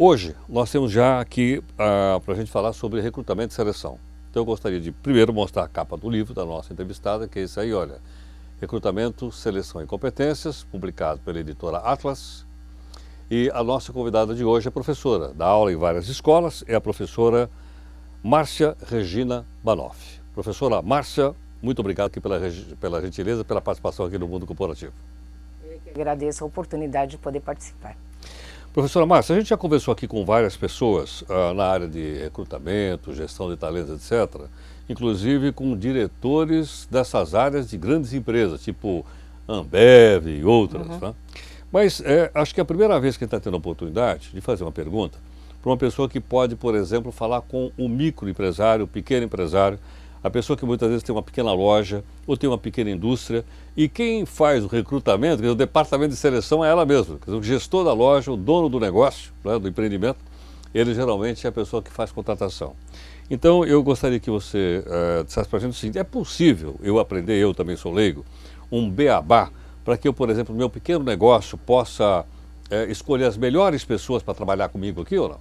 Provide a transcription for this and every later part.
Hoje, nós temos já aqui para a gente falar sobre recrutamento e seleção. Então, eu gostaria de primeiro mostrar a capa do livro da nossa entrevistada, que é esse aí, olha. Recrutamento, Seleção e Competências, publicado pela editora Atlas. E a nossa convidada de hoje é professora, dá aula em várias escolas, é a professora Márcia Regina Banoff. Professora Márcia, muito obrigado aqui pela gentileza, pela participação aqui no Mundo Corporativo. Eu que agradeço a oportunidade de poder participar. Professora Márcia, a gente já conversou aqui com várias pessoas na área de recrutamento, gestão de talentos, etc., inclusive com diretores dessas áreas de grandes empresas, tipo Ambev e outras. Né? Mas acho que é a primeira vez que a gente está tendo a oportunidade de fazer uma pergunta para uma pessoa que pode, por exemplo, falar com o microempresário, o pequeno empresário, a pessoa que muitas vezes tem uma pequena loja ou tem uma pequena indústria, e quem faz o recrutamento, quer dizer, o departamento de seleção é ela mesma, quer dizer, o gestor da loja, o dono do negócio, né, do empreendimento, ele geralmente é a pessoa que faz contratação. Então eu gostaria que você dissesse para a gente o seguinte: é possível eu aprender, eu também sou leigo, um beabá para que eu, por exemplo, no meu pequeno negócio possa escolher as melhores pessoas para trabalhar comigo aqui ou não?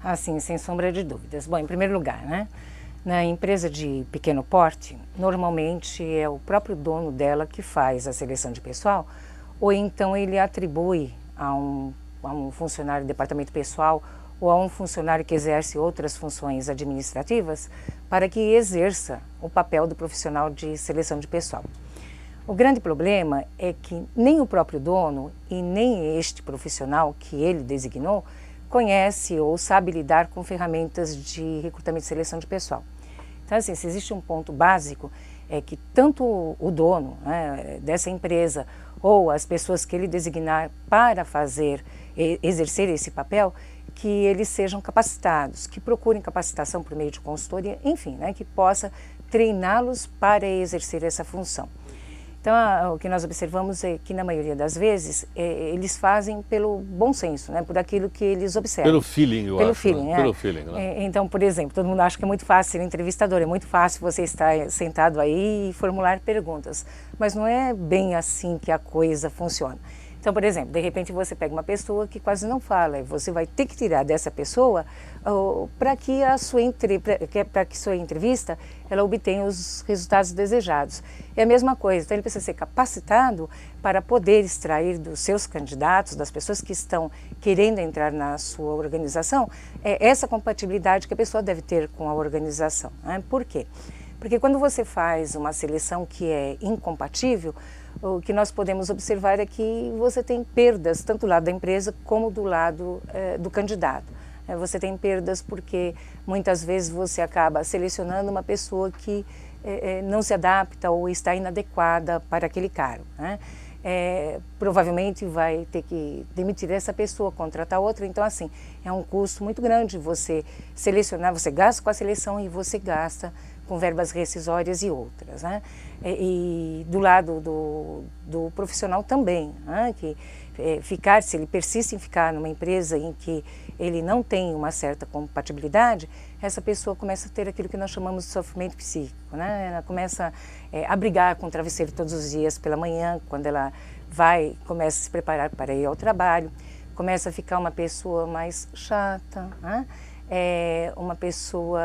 Ah, sim, sem sombra de dúvidas. Bom, em primeiro lugar, né? Na empresa de pequeno porte, normalmente é o próprio dono dela que faz a seleção de pessoal, ou então ele atribui a um funcionário do departamento pessoal ou a um funcionário que exerce outras funções administrativas para que exerça o papel do profissional de seleção de pessoal. O grande problema é que nem o próprio dono e nem este profissional que ele designou conhece ou sabe lidar com ferramentas de recrutamento e seleção de pessoal. Então, assim, se existe um ponto básico, é que tanto o dono, né, dessa empresa ou as pessoas que ele designar para exercer esse papel, que eles sejam capacitados, que procurem capacitação por meio de consultoria, enfim, né, que possa treiná-los para exercer essa função. Então, o que nós observamos é que, na maioria das vezes, eles fazem pelo bom senso, né? Por aquilo que eles observam. Pelo feeling, eu pelo acho. Feeling, né? Pelo feeling, né? Então, por exemplo, todo mundo acha que é muito fácil ser entrevistador, é muito fácil você estar sentado aí e formular perguntas. Mas não é bem assim que a coisa funciona. Então, por exemplo, de repente você pega uma pessoa que quase não fala, e você vai ter que tirar dessa pessoa para que sua entrevista ela obtenha os resultados desejados. É a mesma coisa, então ele precisa ser capacitado para poder extrair dos seus candidatos, das pessoas que estão querendo entrar na sua organização, essa compatibilidade que a pessoa deve ter com a organização. Né? Por quê? Porque quando você faz uma seleção que é incompatível, o que nós podemos observar é que você tem perdas, tanto do lado da empresa como do lado do candidato. Você tem perdas porque muitas vezes você acaba selecionando uma pessoa que não se adapta ou está inadequada para aquele cargo. Né? Provavelmente vai ter que demitir essa pessoa, contratar outra. Então, assim, é um custo muito grande você selecionar, você gasta com a seleção e você gasta com verbas rescisórias e outras. Né? E do lado do profissional também, né? Que se ele persiste em ficar numa empresa em que ele não tem uma certa compatibilidade, essa pessoa começa a ter aquilo que nós chamamos de sofrimento psíquico. Né? Ela começa a brigar com o travesseiro todos os dias pela manhã, quando ela começa a se preparar para ir ao trabalho, começa a ficar uma pessoa mais chata, né? Uma pessoa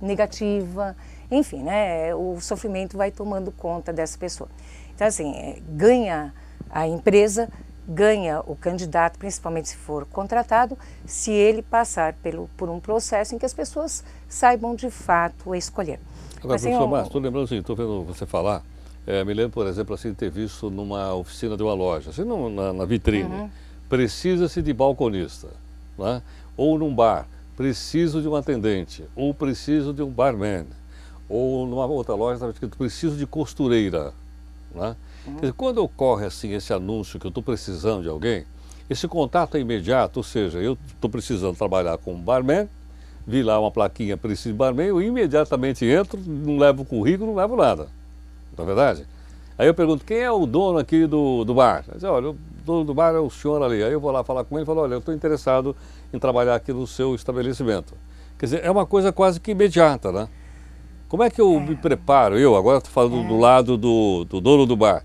negativa, enfim, né? O sofrimento vai tomando conta dessa pessoa. Então, assim, ganha a empresa, ganha o candidato, principalmente se for contratado, se ele passar por um processo em que as pessoas saibam de fato escolher. Agora, professor Márcio, estou lembrando assim, estou vendo você falar, me lembro, por exemplo, assim, de ter visto numa oficina de uma loja, assim, na vitrine, precisa-se de balconista, né? Ou num bar, preciso de um atendente, ou preciso de um barman, ou numa outra loja estava escrito, preciso de costureira. Né? Quer dizer, quando ocorre assim esse anúncio que eu estou precisando de alguém, esse contato é imediato, ou seja, eu estou precisando trabalhar com um barman, vi lá uma plaquinha, preciso de barman, eu imediatamente entro, não levo currículo, não levo nada, não é verdade? Aí eu pergunto, quem é o dono aqui do bar? Ele diz, olha, o dono do bar é o senhor ali. Aí eu vou lá falar com ele e falo, olha, eu estou interessado em trabalhar aqui no seu estabelecimento. Quer dizer, é uma coisa quase que imediata, né? Como é que eu me preparo, agora estou falando do lado do dono do bar,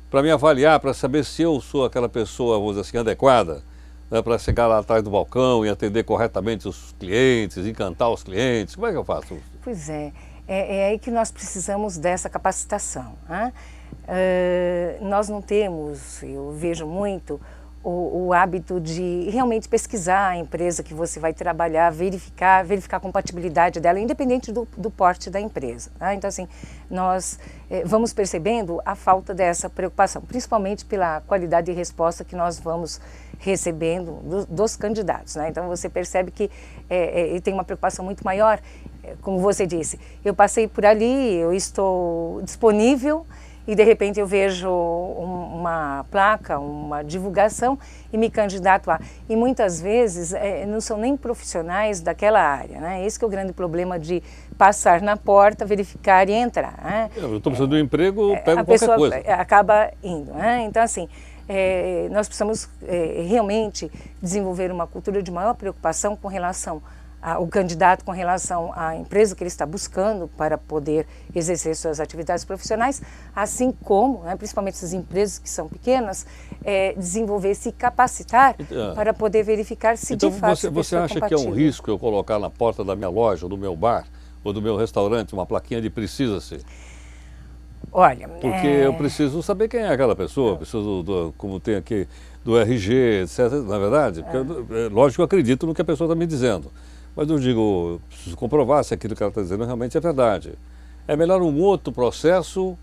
para me avaliar, para saber se eu sou aquela pessoa, vamos dizer assim, adequada né, para chegar lá atrás do balcão e atender corretamente os clientes, encantar os clientes? Como é que eu faço? Pois é, é aí que nós precisamos dessa capacitação, né? Nós não temos, eu vejo muito, o hábito de realmente pesquisar a empresa que você vai trabalhar, verificar a compatibilidade dela, independente do porte da empresa. Tá? Então, assim, nós vamos percebendo a falta dessa preocupação, principalmente pela qualidade de resposta que nós vamos recebendo dos candidatos. Né? Então, você percebe que tem uma preocupação muito maior. Como você disse, eu passei por ali, eu estou disponível, e de repente eu vejo uma placa, uma divulgação e me candidato a. E muitas vezes não são nem profissionais daquela área, né? Esse que é o grande problema de passar na porta, verificar e entrar. Né? Eu estou precisando de um emprego, pego a qualquer coisa. Acaba indo. Né? Então, assim, nós precisamos realmente desenvolver uma cultura de maior preocupação com relação o candidato com relação à empresa que ele está buscando para poder exercer suas atividades profissionais, assim como, né, principalmente essas empresas que são pequenas, desenvolver, se capacitar para poder verificar se então, de fato você acha que é um risco eu colocar na porta da minha loja, ou do meu bar, ou do meu restaurante, uma plaquinha de precisa-se? Olha, porque eu preciso saber quem é aquela pessoa, preciso, como tem aqui, do RG, etc. Na verdade, porque, lógico que eu acredito no que a pessoa está me dizendo. Mas eu digo, preciso comprovar se aquilo que ela está dizendo realmente é verdade. É melhor um outro processo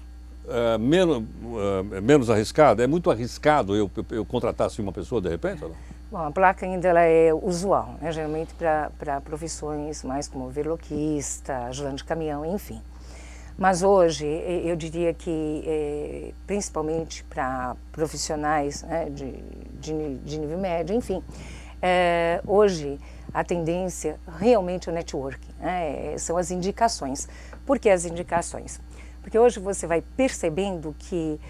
menos arriscado? É muito arriscado eu contratar assim, uma pessoa de repente? Ou não? Bom, a placa ainda ela é usual, né? Geralmente para profissões mais como veloquista, ajudante de caminhão, enfim. Mas hoje, eu diria que, principalmente para profissionais, né, de nível médio, enfim, hoje a tendência realmente é o networking, né? São as indicações. Por que as indicações? Porque hoje você vai percebendo que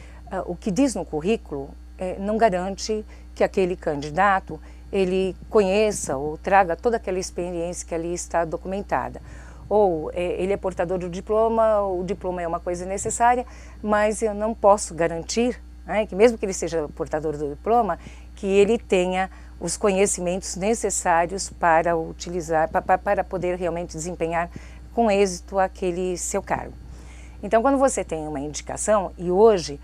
o que diz no currículo não garante que aquele candidato ele conheça ou traga toda aquela experiência que ali está documentada. Ou ele é portador do diploma, o diploma é uma coisa necessária, mas eu não posso garantir, né, que mesmo que ele seja portador do diploma, que ele tenha os conhecimentos necessários para utilizar, para poder realmente desempenhar com êxito aquele seu cargo. Então, quando você tem uma indicação, e hoje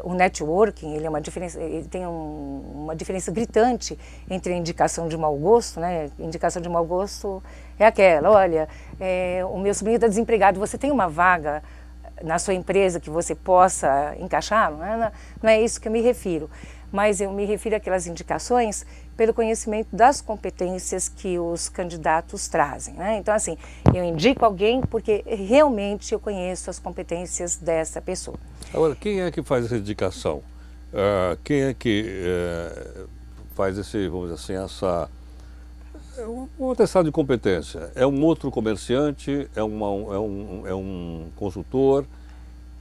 o networking ele tem uma diferença gritante entre a indicação de mau gosto, né? Indicação de mau gosto é aquela, olha, o meu sobrinho está desempregado, você tem uma vaga na sua empresa que você possa encaixá-lo? Não é isso que eu me refiro, mas eu me refiro àquelas indicações pelo conhecimento das competências que os candidatos trazem, né? Então, assim, eu indico alguém porque realmente eu conheço as competências dessa pessoa. Agora, quem é que faz essa indicação? Quem é que faz esse, vamos dizer assim, um atestado de competência? É um outro comerciante? É um consultor?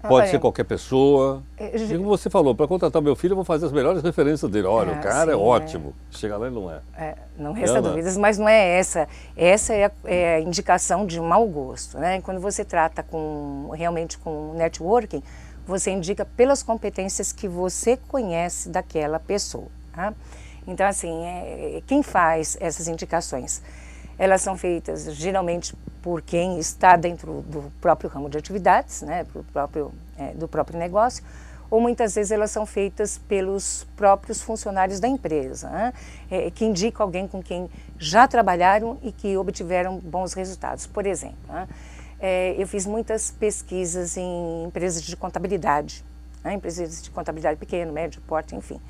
Pode ser qualquer pessoa. E como você falou, para contratar meu filho, eu vou fazer as melhores referências dele. Olha, o cara sim, é ótimo. Chega lá e não é. Não resta dúvidas, mas não é essa. Essa é a indicação de mau gosto, né? Quando você trata realmente com networking, você indica pelas competências que você conhece daquela pessoa. Tá? Então, assim, quem faz essas indicações? Elas são feitas geralmente por quem está dentro do próprio ramo de atividades, né, do próprio negócio, ou muitas vezes elas são feitas pelos próprios funcionários da empresa, né, que indicam alguém com quem já trabalharam e que obtiveram bons resultados. Por exemplo, né, eu fiz muitas pesquisas em empresas de contabilidade, né, empresas de contabilidade pequeno, médio, porte, enfim.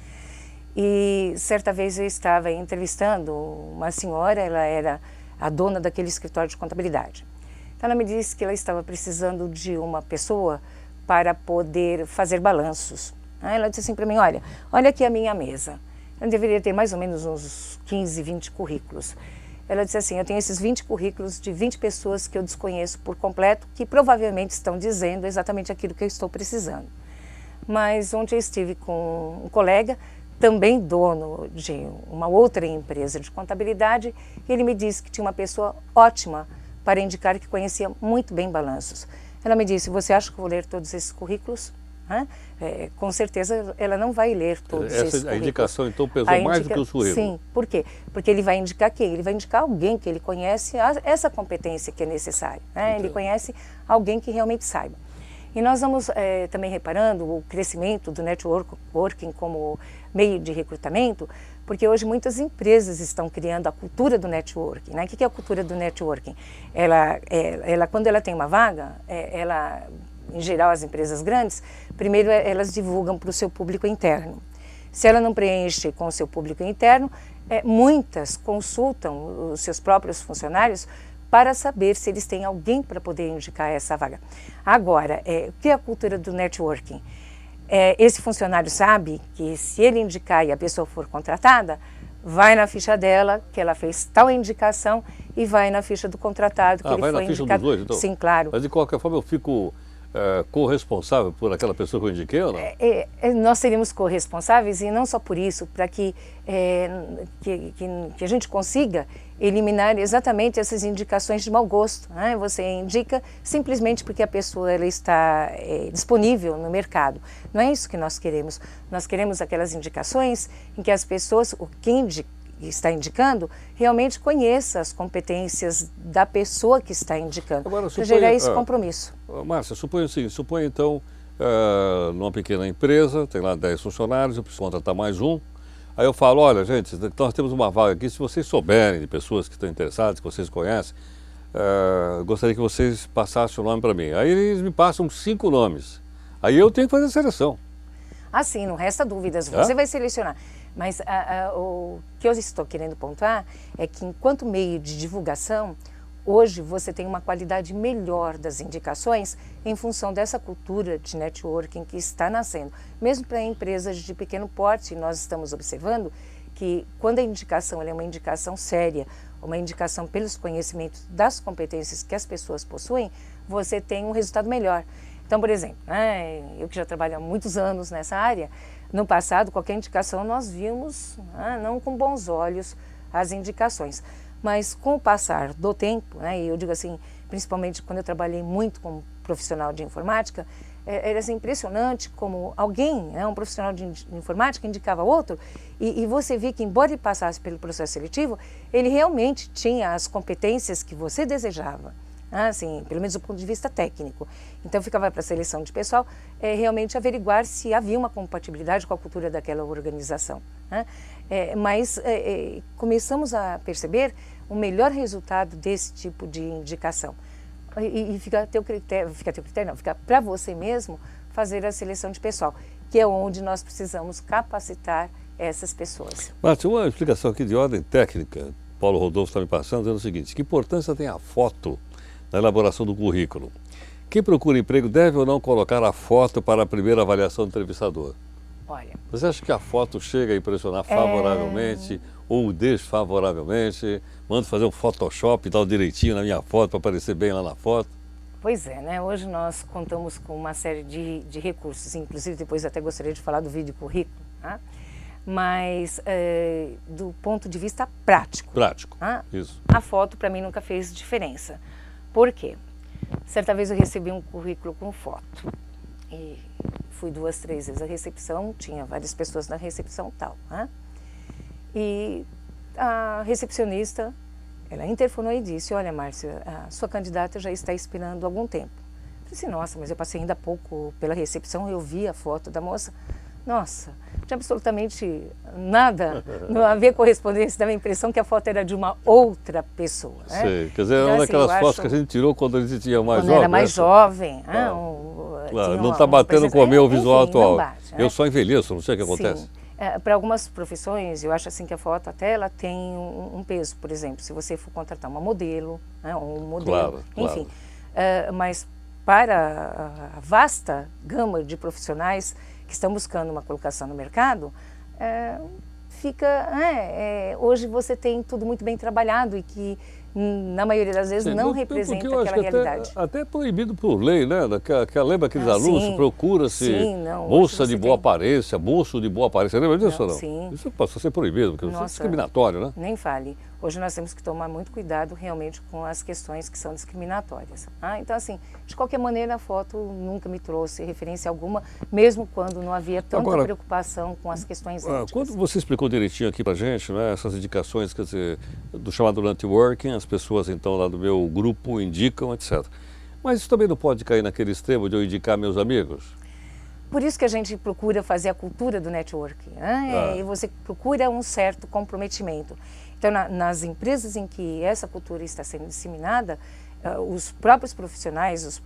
E certa vez eu estava entrevistando uma senhora, ela era a dona daquele escritório de contabilidade. Então ela me disse que ela estava precisando de uma pessoa para poder fazer balanços. Ela disse assim para mim, olha aqui a minha mesa. Eu deveria ter mais ou menos uns 15, 20 currículos. Ela disse assim, eu tenho esses 20 currículos de 20 pessoas que eu desconheço por completo, que provavelmente estão dizendo exatamente aquilo que eu estou precisando. Mas ontem eu estive com um colega, também dono de uma outra empresa de contabilidade, e ele me disse que tinha uma pessoa ótima para indicar que conhecia muito bem balanços. Ela me disse, você acha que eu vou ler todos esses currículos? né? Com certeza ela não vai ler todos esses currículos. A indicação então pesou mais do que o currículo? Sim, por quê? Porque ele vai indicar quem? Ele vai indicar alguém que ele conhece essa competência que é necessária, né? Ele conhece alguém que realmente saiba. E nós vamos também reparando o crescimento do networking como meio de recrutamento, porque hoje muitas empresas estão criando a cultura do networking, né? O que é a cultura do networking? Quando ela tem uma vaga, em geral as empresas grandes, primeiro elas divulgam para o seu público interno. Se ela não preenche com o seu público interno, muitas consultam os seus próprios funcionários para saber se eles têm alguém para poder indicar essa vaga. Agora, o que é a cultura do networking? Esse funcionário sabe que se ele indicar e a pessoa for contratada, vai na ficha dela, que ela fez tal indicação, e vai na ficha do contratado, que ele foi indicado. Vai na ficha dos dois, então? Sim, claro. Mas de qualquer forma eu fico corresponsável por aquela pessoa que eu indiquei ou não? Nós seríamos corresponsáveis e não só por isso, para que a gente consiga eliminar exatamente essas indicações de mau gosto, né? Você indica simplesmente porque a pessoa ela está disponível no mercado. Não é isso que nós queremos. Nós queremos aquelas indicações em que as pessoas, quem está indicando, realmente conheça as competências da pessoa que está indicando, para gerar esse compromisso. Márcia, suponha o seguinte, então, numa pequena empresa, tem lá 10 funcionários, eu preciso contratar mais um, aí eu falo, olha gente, nós temos uma vaga aqui, se vocês souberem de pessoas que estão interessadas, que vocês conhecem, gostaria que vocês passassem o nome para mim. Aí eles me passam 5 nomes, aí eu tenho que fazer a seleção. Sim, não resta dúvidas, você vai selecionar. Mas o que eu estou querendo pontuar é que, enquanto meio de divulgação, hoje você tem uma qualidade melhor das indicações em função dessa cultura de networking que está nascendo. Mesmo para empresas de pequeno porte, nós estamos observando que quando a indicação é uma indicação séria, uma indicação pelos conhecimentos das competências que as pessoas possuem, você tem um resultado melhor. Então, por exemplo, eu que já trabalho há muitos anos nessa área, no passado, qualquer indicação nós vimos, não com bons olhos, as indicações. Mas com o passar do tempo, e eu digo assim, principalmente quando eu trabalhei muito como profissional de informática, era assim, impressionante como alguém, um profissional de informática indicava outro, e você via que, embora ele passasse pelo processo seletivo, ele realmente tinha as competências que você desejava. Assim, pelo menos do ponto de vista técnico. Então ficava para a seleção de pessoal realmente averiguar se havia uma compatibilidade com a cultura daquela organização. Mas começamos a perceber o melhor resultado desse tipo de indicação. E fica a teu critério, fica para você mesmo fazer a seleção de pessoal, que é onde nós precisamos capacitar essas pessoas. Márcia, uma explicação aqui de ordem técnica, Paulo Rodolfo está me passando, dizendo o seguinte, que importância tem a foto na elaboração do currículo? Quem procura emprego deve ou não colocar a foto para a primeira avaliação do entrevistador? Olha, você acha que a foto chega a impressionar favoravelmente ou desfavoravelmente? Mando fazer um Photoshop e dar direitinho na minha foto para aparecer bem lá na foto? Pois é, né? Hoje nós contamos com uma série de recursos, inclusive depois até gostaria de falar do vídeo currículo, mas do ponto de vista prático. Isso. A foto para mim nunca fez diferença. Por quê? Certa vez eu recebi um currículo com foto e fui 2, 3 vezes à recepção, tinha várias pessoas na recepção tal. E a recepcionista, ela interfonou e disse, olha Márcia, a sua candidata já está esperando há algum tempo. Eu falei assim, nossa, mas eu passei ainda há pouco pela recepção, eu vi a foto da moça. Nossa, não tinha absolutamente nada, não havia correspondência, dava a impressão que a foto era de uma outra pessoa. Sei, quer dizer, era uma daquelas fotos que a gente tirou quando a gente tinha mais jovem. Era mais jovem. Claro, não está batendo com o meu visual atual. Bate, eu só envelheço, não sei o que acontece. Para algumas profissões, eu acho assim que a foto até ela tem um peso. Por exemplo, se você for contratar uma modelo, um modelo, enfim. Mas para a vasta gama de profissionais que estão buscando uma colocação no mercado, hoje você tem tudo muito bem trabalhado e que na maioria das vezes, não representa aquela realidade. Até proibido por lei, né? Lembra aqueles anúncios, procura-se moça de boa aparência, moço de boa aparência, lembra disso ou não? Sim. Isso passa a ser proibido, porque isso é discriminatório, né? Nem fale. Hoje nós temos que tomar muito cuidado realmente com as questões que são discriminatórias. Então, assim, de qualquer maneira, a foto nunca me trouxe referência alguma, mesmo quando não havia tanta preocupação com as questões éticas. Quando você explicou direitinho aqui pra gente, né, essas indicações, quer dizer, do chamado networking, as pessoas então lá do meu grupo indicam, etc. Mas isso também não pode cair naquele extremo de eu indicar meus amigos? Por isso que a gente procura fazer a cultura do networking, né? E você procura um certo comprometimento. Então, nas empresas em que essa cultura está sendo disseminada, os próprios profissionais,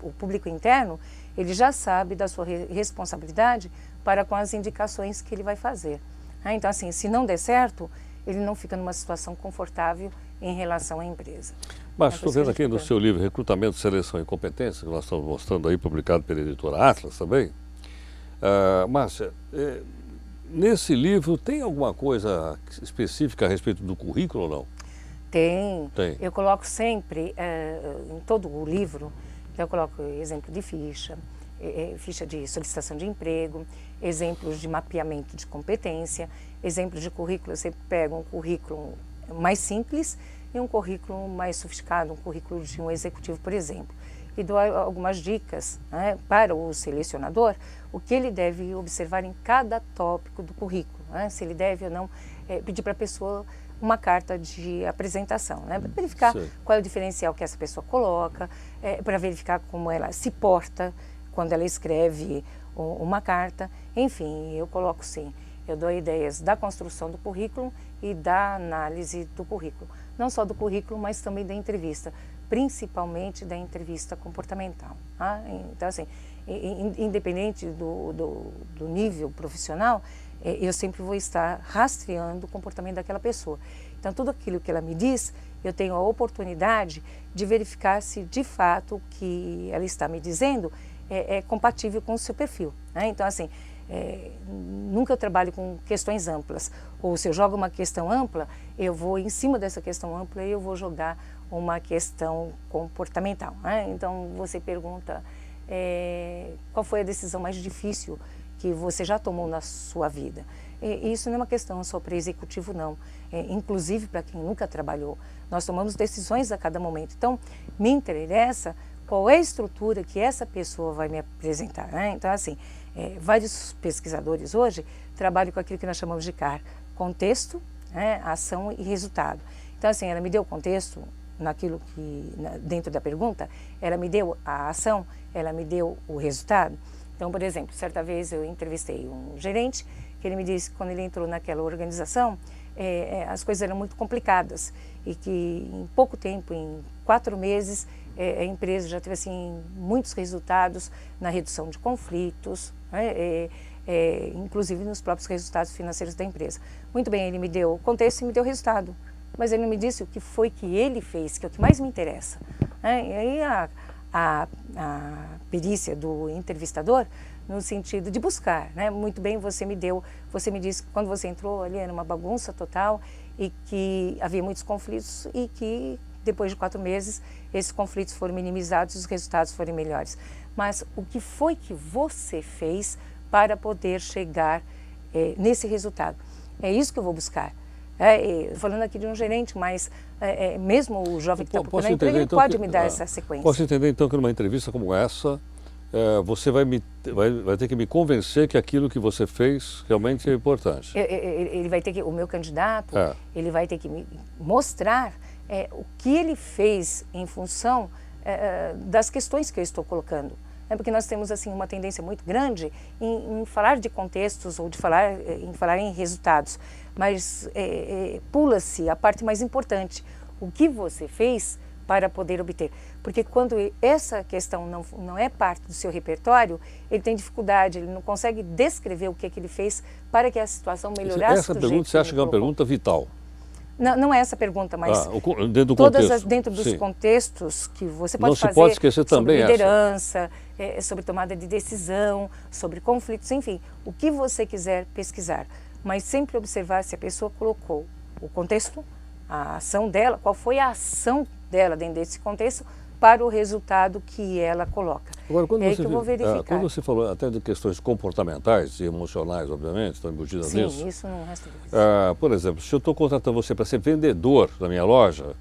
o público interno, ele já sabe da sua responsabilidade para com as indicações que ele vai fazer. Então, assim, se não der certo, ele não fica numa situação confortável em relação à empresa. Mas estou vendo aqui no seu livro Recrutamento, Seleção e Competência, que nós estamos mostrando aí, publicado pela editora Atlas também. Márcia, nesse livro tem alguma coisa específica a respeito do currículo ou não? Tem. Eu coloco sempre, em todo o livro, eu coloco exemplo de ficha de solicitação de emprego, exemplos de mapeamento de competência, exemplos de currículo. Você pega um currículo mais simples e um currículo mais sofisticado, um currículo de um executivo, por exemplo. E dou algumas dicas, né, para o selecionador, o que ele deve observar em cada tópico do currículo, né, se ele deve ou não pedir para a pessoa uma carta de apresentação, né, para verificar qual é o diferencial que essa pessoa coloca, para verificar como ela se porta quando ela escreve uma carta. Enfim, eu coloco sim, eu dou ideias da construção do currículo e da análise do currículo. Não só do currículo, mas também da entrevista, principalmente da entrevista comportamental. Então, assim, independente do nível profissional, eu sempre vou estar rastreando o comportamento daquela pessoa. Então, tudo aquilo que ela me diz, eu tenho a oportunidade de verificar se, de fato, o que ela está me dizendo é compatível com o seu perfil. Então, assim, nunca eu trabalho com questões amplas. Ou se eu jogo uma questão ampla, eu vou, em cima dessa questão ampla, eu vou jogar uma questão comportamental. Então, você pergunta qual foi a decisão mais difícil que você já tomou na sua vida. E isso não é uma questão só para executivo, não. Inclusive para quem nunca trabalhou. Nós tomamos decisões a cada momento. Então, me interessa qual é a estrutura que essa pessoa vai me apresentar. Então, assim, vários pesquisadores hoje trabalham com aquilo que nós chamamos de CAR, contexto, ação e resultado. Então, assim, ela me deu o contexto naquilo que, dentro da pergunta, ela me deu a ação, ela me deu o resultado. Então, por exemplo, certa vez eu entrevistei um gerente que ele me disse que quando ele entrou naquela organização, as coisas eram muito complicadas e que em pouco tempo, em 4 meses, a empresa já teve assim, muitos resultados na redução de conflitos, inclusive nos próprios resultados financeiros da empresa. Muito bem, ele me deu o contexto e me deu o resultado, mas ele não me disse o que foi que ele fez, que é o que mais me interessa. E aí a perícia do entrevistador, no sentido de buscar, muito bem, você me disse que quando você entrou ali era uma bagunça total e que havia muitos conflitos e que depois de 4 meses esses conflitos foram minimizados e os resultados foram melhores. Mas o que foi que você fez para poder chegar nesse resultado? É isso que eu vou buscar. Falando aqui de um gerente, mas mesmo o jovem que está procurando emprego, ele pode me dar essa sequência. Posso entender então que numa entrevista como essa, você vai ter que me convencer que aquilo que você fez realmente é importante. Ele vai ter que, o meu candidato, ele vai ter que me mostrar o que ele fez em função das questões que eu estou colocando. Porque nós temos assim uma tendência muito grande em falar de contextos ou em falar em resultados, mas pula-se a parte mais importante, o que você fez para poder obter. Porque quando essa questão não é parte do seu repertório, ele tem dificuldade, ele não consegue descrever o que ele fez para que a situação melhorasse. Essa pergunta você acha que é uma pergunta vital? Não é essa pergunta, mas dentro do contexto. Dentro dos contextos que você pode fazer, não se pode esquecer também sobre liderança, sobre tomada de decisão, sobre conflitos, enfim, o que você quiser pesquisar, mas sempre observar se a pessoa colocou o contexto, a ação dela, qual foi a ação dela dentro desse contexto para o resultado que ela coloca. Agora, quando, que eu vou verificar. Quando você falou até de questões comportamentais e emocionais, obviamente, estão embutidas nisso. Sim, isso não resta dúvida. Por exemplo, se eu estou contratando você para ser vendedor da minha loja,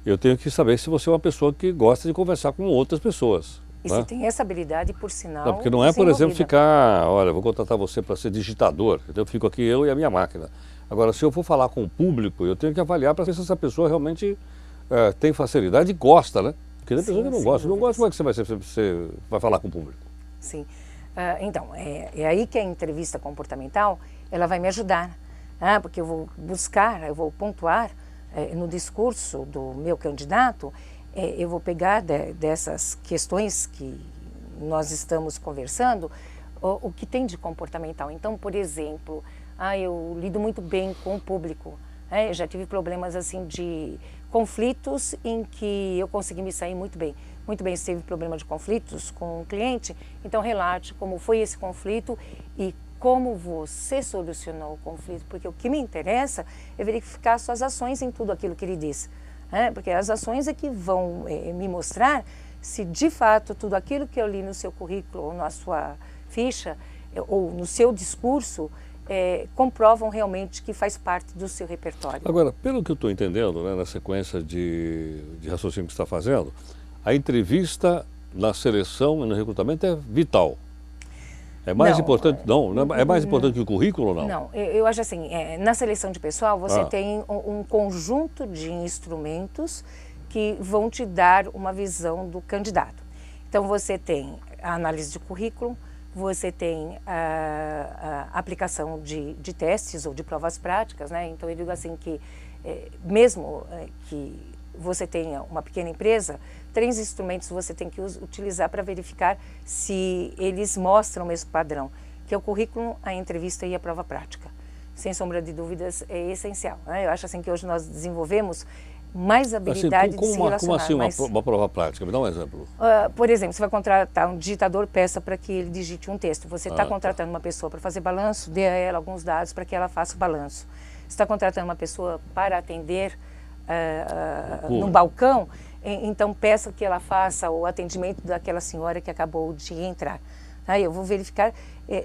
eu tenho que saber se você é uma pessoa que gosta de conversar com outras pessoas. E se tem essa habilidade, por sinal, não, porque não é, por exemplo, ficar, olha, vou contratar você para ser digitador, então eu fico aqui eu e a minha máquina. Agora, se eu for falar com o público, eu tenho que avaliar para ver se essa pessoa realmente tem facilidade e gosta, né? Porque tem pessoa que não gosta. Não gosta, como é que você vai falar com o público? Sim. Então, é aí que a entrevista comportamental, ela vai me ajudar. Porque eu vou buscar, eu vou pontuar no discurso do meu candidato, eu vou pegar dessas questões que nós estamos conversando, o que tem de comportamental. Então, por exemplo, eu lido muito bem com o público. Eu já tive problemas assim de conflitos em que eu consegui me sair muito bem. Muito bem, se teve problema de conflitos com o cliente, então relate como foi esse conflito e como você solucionou o conflito, porque o que me interessa é verificar suas ações em tudo aquilo que ele disse. Porque as ações é que vão me mostrar se de fato tudo aquilo que eu li no seu currículo ou na sua ficha ou no seu discurso comprovam realmente que faz parte do seu repertório. Agora, pelo que eu estou entendendo, né, na sequência de raciocínio que você está fazendo, a entrevista na seleção e no recrutamento é vital. É mais importante, é mais importante que o currículo ou não? Não, eu acho assim, na seleção de pessoal você tem um conjunto de instrumentos que vão te dar uma visão do candidato. Então você tem a análise de currículo, você tem a aplicação de testes ou de provas práticas, né? Então eu digo assim que mesmo que você tenha uma pequena empresa, 3 instrumentos você tem que utilizar para verificar se eles mostram o mesmo padrão, que é o currículo, a entrevista e a prova prática. Sem sombra de dúvidas, é essencial. Eu acho assim que hoje nós desenvolvemos mais habilidade de se relacionar. Como assim uma prova prática? Me dá um exemplo. Por exemplo, você vai contratar um digitador, peça para que ele digite um texto. Você está contratando uma pessoa para fazer balanço, dê a ela alguns dados para que ela faça o balanço. Você está contratando uma pessoa para atender no balcão, então peça que ela faça o atendimento daquela senhora que acabou de entrar. Eu vou verificar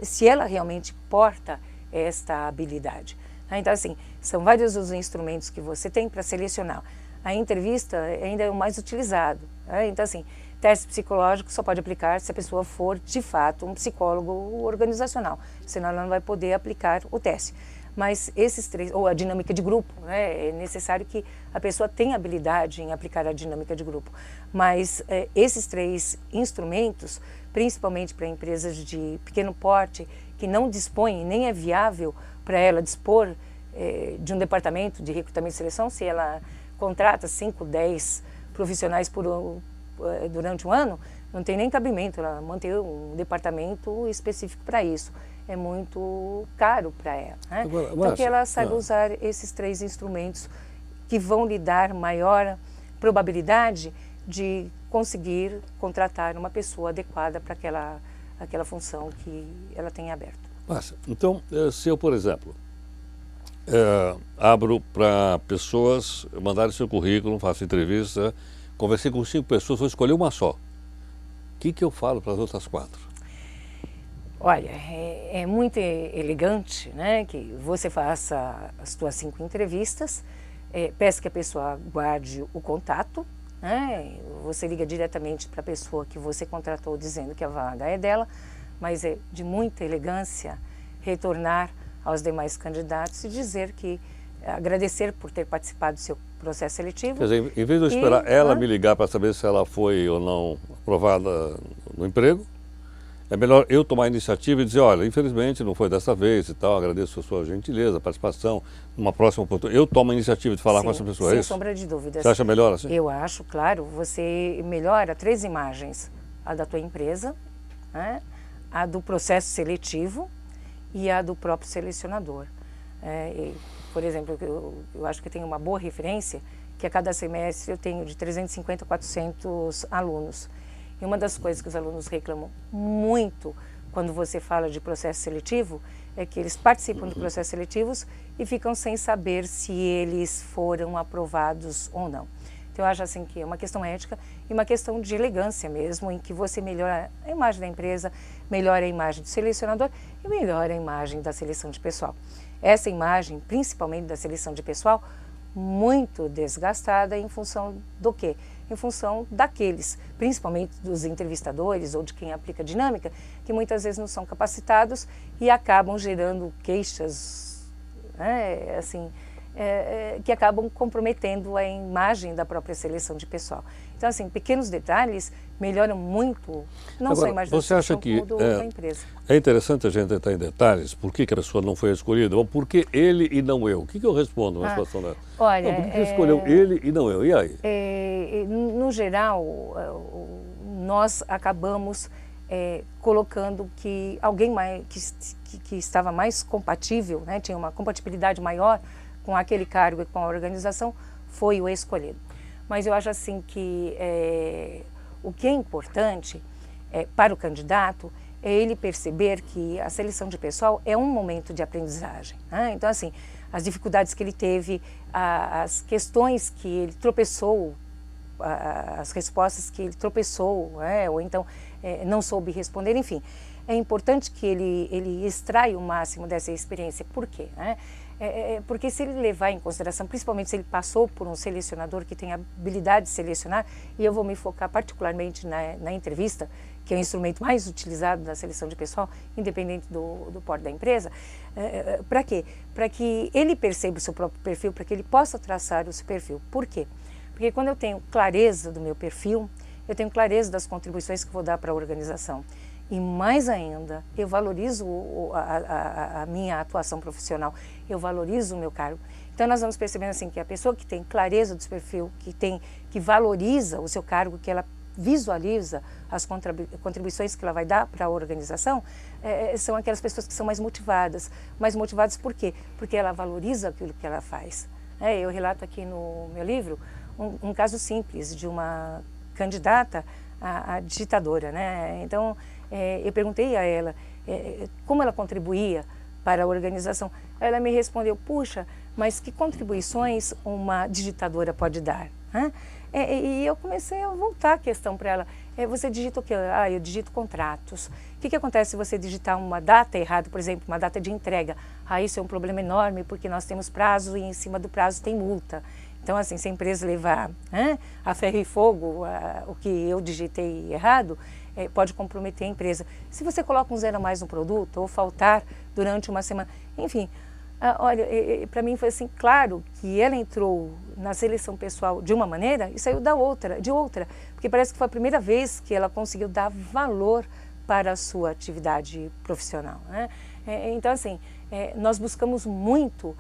se ela realmente porta esta habilidade. Então, assim, são vários os instrumentos que você tem para selecionar. A entrevista ainda é o mais utilizado. Então, assim, teste psicológico só pode aplicar se a pessoa for, de fato, um psicólogo organizacional. Senão ela não vai poder aplicar o teste. Mas esses 3, ou a dinâmica de grupo, é necessário que a pessoa tenha habilidade em aplicar a dinâmica de grupo. Mas esses 3 instrumentos, principalmente para empresas de pequeno porte, que não dispõem, nem é viável para ela dispor de um departamento de recrutamento e seleção, se ela contrata 5, 10 profissionais durante um ano, não tem nem cabimento ela manter um departamento específico para isso. É muito caro para ela. Agora, então, que ela saiba usar esses 3 instrumentos que vão lhe dar maior probabilidade de conseguir contratar uma pessoa adequada para aquela função que ela tem aberto. Márcia, então, se eu, por exemplo, abro para pessoas mandarem seu currículo, faço entrevista, conversei com 5 pessoas, vou escolher uma só. O que eu falo para as outras 4? Olha, é muito elegante, né, que você faça as suas 5 entrevistas, peça que a pessoa guarde o contato, né, você liga diretamente para a pessoa que você contratou dizendo que a vaga é dela, mas é de muita elegância retornar aos demais candidatos e dizer que agradecer por ter participado do seu processo seletivo. Quer dizer, em vez de eu esperar ela me ligar para saber se ela foi ou não aprovada no emprego, é melhor eu tomar a iniciativa e dizer, olha, infelizmente não foi dessa vez e tal, agradeço a sua gentileza, a participação, numa próxima oportunidade. Eu tomo a iniciativa de falar com essa pessoa, sem sombra de dúvidas. Você acha melhor assim? Eu acho, claro, você melhora 3 imagens, a da tua empresa, né, a do processo seletivo e a do próprio selecionador. Por exemplo, eu acho que tenho uma boa referência, que a cada semestre eu tenho de 350 a 400 alunos. E uma das coisas que os alunos reclamam muito quando você fala de processo seletivo é que eles participam de processos seletivos e ficam sem saber se eles foram aprovados ou não. Então eu acho assim que é uma questão ética e uma questão de elegância mesmo, em que você melhora a imagem da empresa, melhora a imagem do selecionador e melhora a imagem da seleção de pessoal. Essa imagem, principalmente da seleção de pessoal, muito desgastada em função do quê? Em função daqueles, principalmente dos entrevistadores ou de quem aplica dinâmica, que muitas vezes não são capacitados e acabam gerando queixas, né, assim, que acabam comprometendo a imagem da própria seleção de pessoal. Então, assim, pequenos detalhes melhoram muito, não só a imagem da seleção, como da empresa. É interessante a gente entrar em detalhes, por que a pessoa não foi escolhida, ou por que ele e não eu? O que eu respondo numa situação dessa? Olha, por que escolheu ele e não eu? E aí? No geral, nós acabamos colocando que alguém mais, que estava mais compatível, né, tinha uma compatibilidade maior com aquele cargo e com a organização, foi o escolhido. Mas eu acho assim que o que é importante para o candidato é ele perceber que a seleção de pessoal é um momento de aprendizagem, né? Então, assim, as dificuldades que ele teve, as questões que ele tropeçou, as respostas que ele tropeçou, ou então não soube responder, enfim. É importante que ele extraia o máximo dessa experiência. Por quê? Porque se ele levar em consideração, principalmente se ele passou por um selecionador que tem a habilidade de selecionar, e eu vou me focar particularmente na entrevista, que é o instrumento mais utilizado na seleção de pessoal, independente do porte da empresa, para quê? Para que ele perceba o seu próprio perfil, para que ele possa traçar o seu perfil. Por quê? Porque quando eu tenho clareza do meu perfil, eu tenho clareza das contribuições que vou dar para a organização. E mais ainda, eu valorizo a minha atuação profissional, eu valorizo o meu cargo. Então nós vamos percebendo assim que a pessoa que tem clareza do seu perfil, que valoriza o seu cargo, que ela visualiza as contribuições que ela vai dar para a organização, são aquelas pessoas que são mais motivadas. Mais motivadas por quê? Porque ela valoriza aquilo que ela faz. Eu relato aqui no meu livro um caso simples de uma candidata a digitadora, né? Então, eu perguntei a ela como ela contribuía para a organização. Ela me respondeu, puxa, mas que contribuições uma digitadora pode dar? E eu comecei a voltar a questão para ela. Você digita o quê? Eu digito contratos. O que acontece se você digitar uma data errada, por exemplo, uma data de entrega? Isso é um problema enorme, porque nós temos prazo e em cima do prazo tem multa. Então, assim, se a empresa levar a ferro e fogo o que eu digitei errado, pode comprometer a empresa. Se você coloca um zero a mais no produto, ou faltar durante uma semana, enfim, olha, para mim foi assim, claro que ela entrou na seleção pessoal de uma maneira e saiu de outra, porque parece que foi a primeira vez que ela conseguiu dar valor para a sua atividade profissional, né? Então, assim, nós buscamos muito,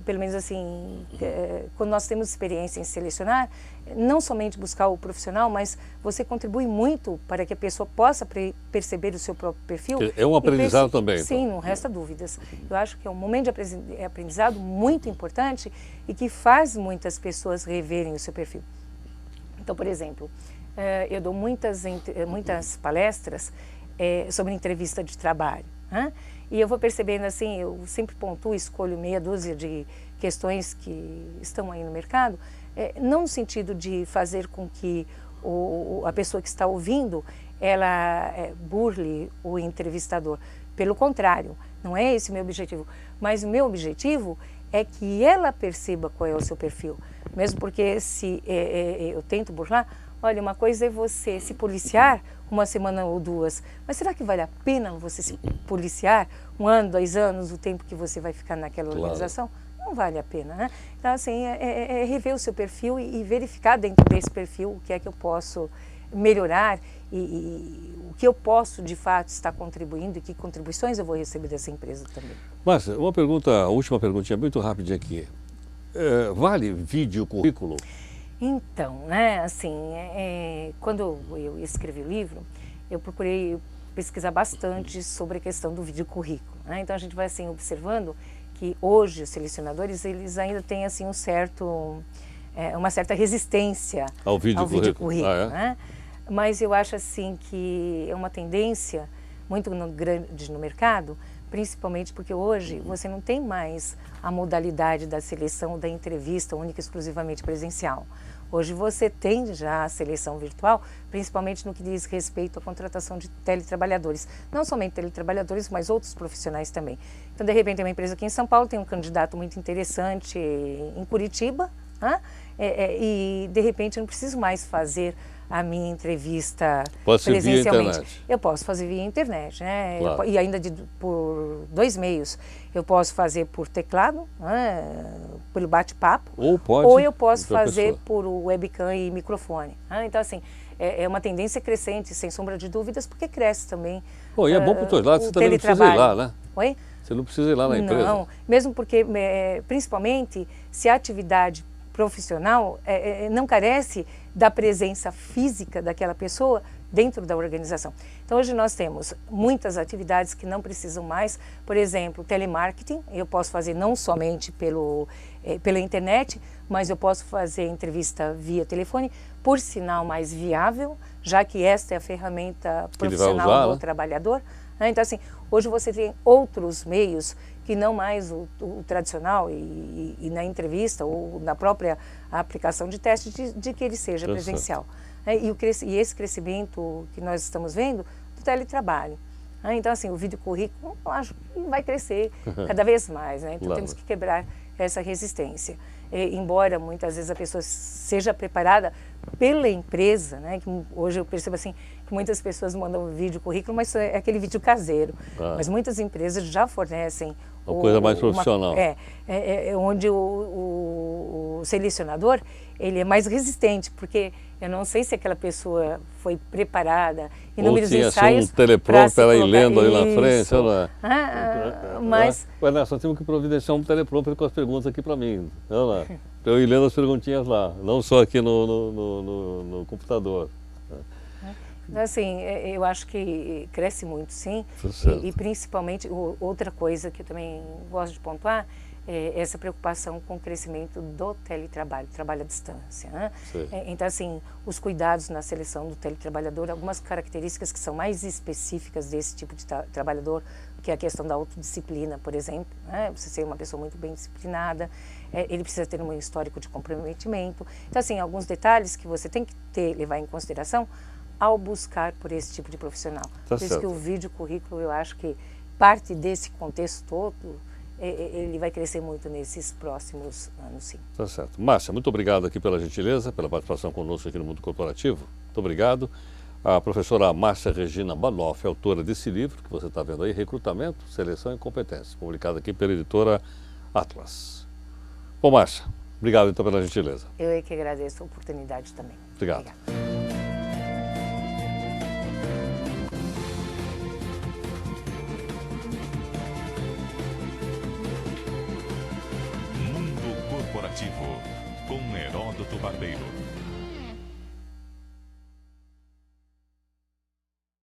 pelo menos assim, quando nós temos experiência em selecionar, não somente buscar o profissional, mas você contribui muito para que a pessoa possa perceber o seu próprio perfil. É um aprendizado também. Sim, então. não resta dúvidas. Eu acho que é um momento de aprendizado muito importante e que faz muitas pessoas reverem o seu perfil. Então, por exemplo, eu dou muitas palestras sobre entrevista de trabalho, né? E eu vou percebendo assim, eu sempre pontuo, escolho meia dúzia de questões que estão aí no mercado, não no sentido de fazer com que a pessoa que está ouvindo, ela burle o entrevistador. Pelo contrário, não é esse o meu objetivo. Mas o meu objetivo é que ela perceba qual é o seu perfil. Mesmo porque se eu tento burlar, olha, uma coisa é você se policiar uma semana ou duas, mas será que vale a pena você se policiar 1 ano, 2 anos, o tempo que você vai ficar naquela organização? Não vale a pena, né? Então, assim, rever o seu perfil e verificar dentro desse perfil o que é que eu posso melhorar e o que eu posso, de fato, estar contribuindo e que contribuições eu vou receber dessa empresa também. Márcia, a última perguntinha muito rápida aqui. Vale vídeo currículo? Então, né, assim, quando eu escrevi o livro, eu procurei pesquisar bastante sobre a questão do vídeo currículo, né? Então a gente vai assim observando que hoje os selecionadores eles ainda têm assim uma certa resistência ao vídeo currículo, né? Mas eu acho assim que é uma tendência muito grande no mercado principalmente porque hoje você não tem mais a modalidade da seleção da entrevista única e exclusivamente presencial. Hoje você tem já a seleção virtual, principalmente no que diz respeito à contratação de teletrabalhadores. Não somente teletrabalhadores, mas outros profissionais também. Então, de repente, tem uma empresa aqui em São Paulo, tem um candidato muito interessante em Curitiba, né? E, de repente, eu não preciso mais fazer a minha entrevista presencialmente. Eu posso fazer via internet, né? Claro. E ainda por 2 meios. Eu posso fazer por teclado, né? Pelo bate-papo, ou eu posso fazer por webcam e microfone. Né? Então, assim, é uma tendência crescente, sem sombra de dúvidas, porque cresce também. E é bom para os dois lados, você também não precisa ir lá, né? Oi? Você não precisa ir lá na empresa. Não, mesmo porque, principalmente, se a atividade profissional não carece da presença física daquela pessoa dentro da organização. Então, hoje nós temos muitas atividades que não precisam mais, por exemplo, telemarketing, eu posso fazer não somente pela internet, mas eu posso fazer entrevista via telefone, por sinal mais viável, já que esta é a ferramenta profissional do trabalhador. Então, assim, hoje você tem outros meios que não mais o tradicional e na entrevista ou na própria aplicação de teste de que ele seja presencial. E esse crescimento que nós estamos vendo do teletrabalho. Então, assim, o vídeo currículo, eu acho que vai crescer cada vez mais. Né? Então, temos que quebrar essa resistência. Embora muitas vezes a pessoa seja preparada pela empresa, né? Que hoje eu percebo assim que muitas pessoas mandam vídeo currículo, mas é aquele vídeo caseiro. Mas muitas empresas já fornecem uma coisa mais profissional. Onde o selecionador ele é mais resistente, porque eu não sei se aquela pessoa foi preparada, inúmeros ensaios. Ou tinha um teleprompter aí lendo ali na frente, não é? Mas... Nós só temos que providenciar um teleprompter com as perguntas aqui para mim, não é? Para eu ir lendo as perguntinhas lá, não só aqui no computador. Assim, eu acho que cresce muito, sim, e principalmente outra coisa que eu também gosto de pontuar é essa preocupação com o crescimento do teletrabalho, trabalho à distância. Né? Então, assim, os cuidados na seleção do teletrabalhador, algumas características que são mais específicas desse tipo de trabalhador, que é a questão da autodisciplina, por exemplo, né? Você ser uma pessoa muito bem disciplinada, ele precisa ter um histórico de comprometimento. Então, assim, alguns detalhes que você tem que levar em consideração ao buscar por esse tipo de profissional. Por isso que o vídeo currículo, eu acho que parte desse contexto todo, ele vai crescer muito nesses próximos anos, sim. Tá certo. Márcia, muito obrigado aqui pela gentileza, pela participação conosco aqui no Mundo Corporativo. Muito obrigado. A professora Márcia Regina Banoff, autora desse livro que você está vendo aí, Recrutamento, Seleção e Competência, publicado aqui pela editora Atlas. Bom, Márcia, obrigado então pela gentileza. Eu é que agradeço a oportunidade também. Obrigado. Obrigada. Com Heródoto Barbeiro.